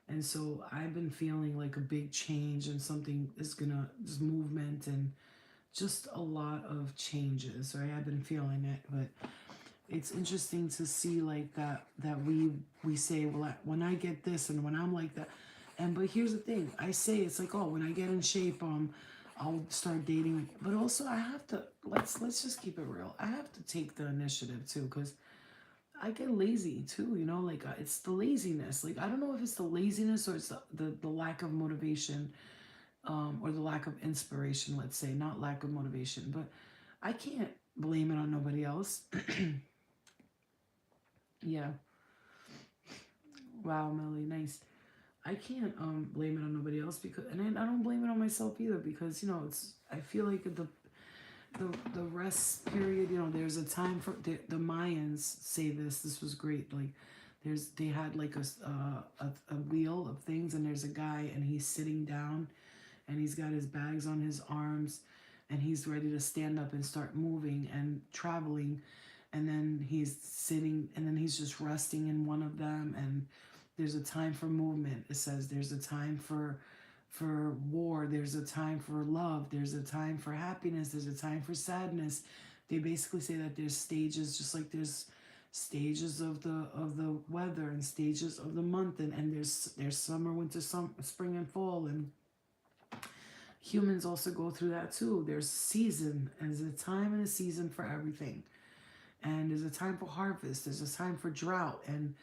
And so I've been feeling like a big change and something is going to, this movement and just a lot of changes, right? I've been feeling it, but it's interesting to see like that we say, well, when I get this and when I'm like that. And but here's the thing, I say it's like, oh, when I get in shape, I'll start dating. But also I have to, let's just keep it real, I have to take the initiative too, because I get lazy too, like it's the laziness. Like I don't know if it's the laziness or it's the lack of motivation, or the lack of inspiration, let's say, not lack of motivation, but I can't blame it on nobody else. Yeah. Wow, Melly, nice. I can't blame it on nobody else because, and I don't blame it on myself either because it's. I feel like the rest period. There's a time for the Mayans say this. This was great. Like they had like a wheel of things and there's a guy and he's sitting down and he's got his bags on his arms and he's ready to stand up and start moving and traveling, and then he's sitting and then he's just resting in one of them. And there's a time for movement. It says there's a time for war, there's a time for love, there's a time for happiness, there's a time for sadness. They basically say that there's stages, just like there's stages of the weather and stages of the month, and there's summer, winter, spring and fall. And Humans also go through that too. There's a season, and there's a time and a season for everything. And there's a time for harvest, there's a time for drought, and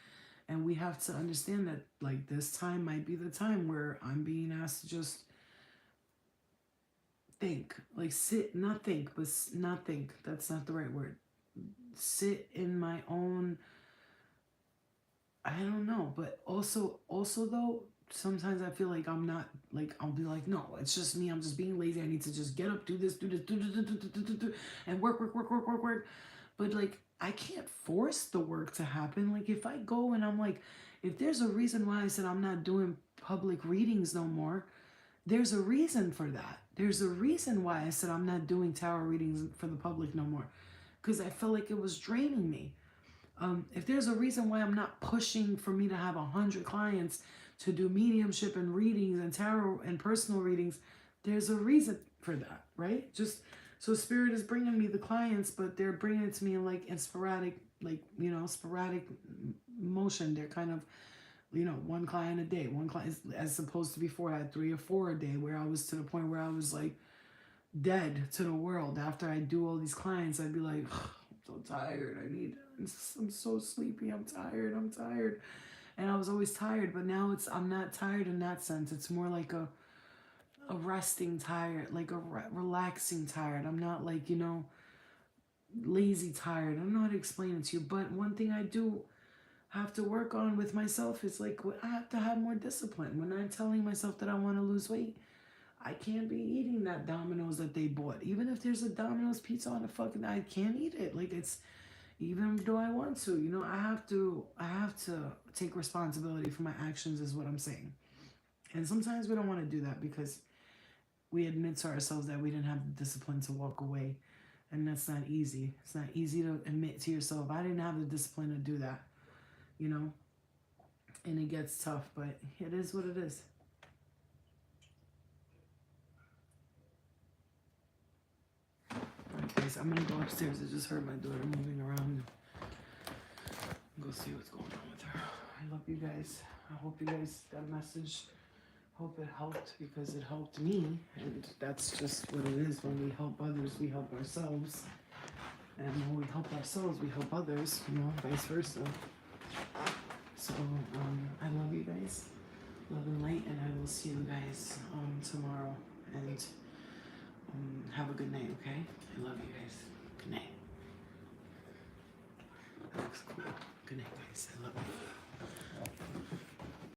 we have to understand that like this time might be the time where I'm being asked to just think, like sit, not think, but not think. That's not the right word. Sit in my own, I don't know, but also though, sometimes I feel like I'm not, like I'll be like, no, it's just me. I'm just being lazy. I need to just get up, do this, do, and work. But like I can't force the work to happen. Like if I go and I'm like, if there's a reason why I said I'm not doing public readings no more, there's a reason for that. There's a reason why I said I'm not doing tarot readings for the public no more, because I felt like it was draining me. If there's a reason why I'm not pushing for me to have 100 clients to do mediumship and readings and tarot and personal readings, there's a reason for that, right? Just so spirit is bringing me the clients, but they're bringing it to me like in sporadic, like sporadic motion. They're kind of one client a day, one client, as opposed to before I had 3 or 4 a day, where I was to the point where I was like dead to the world. After I do all these clients, I'd be like, I'm so tired. I'm so sleepy. I'm tired. And I was always tired, but now I'm not tired in that sense. It's more like a resting tired, like a relaxing tired. I'm not like, lazy tired. I don't know how to explain it to you, but one thing I do have to work on with myself is like I have to have more discipline. When I'm telling myself that I want to lose weight, I can't be eating that Domino's that they bought. Even if there's a Domino's pizza on the fucking, I can't eat it. Like it's, even though I want to, I have to take responsibility for my actions is what I'm saying. And sometimes we don't want to do that because we admit to ourselves that we didn't have the discipline to walk away. And that's not easy. It's not easy to admit to yourself, I didn't have the discipline to do that, you know? And it gets tough, but it is what it is. Okay, so I'm gonna go upstairs. I just heard my daughter moving around. Go see what's going on with her. I love you guys. I hope you guys, that message, hope it helped, because it helped me. And that's just what it is. When we help others, we help ourselves. And when we help ourselves, we help others, vice versa. So, I love you guys. Love and light, and I will see you guys tomorrow. And have a good night, okay? I love you guys. Good night. That looks cool. Good night, guys. I love you.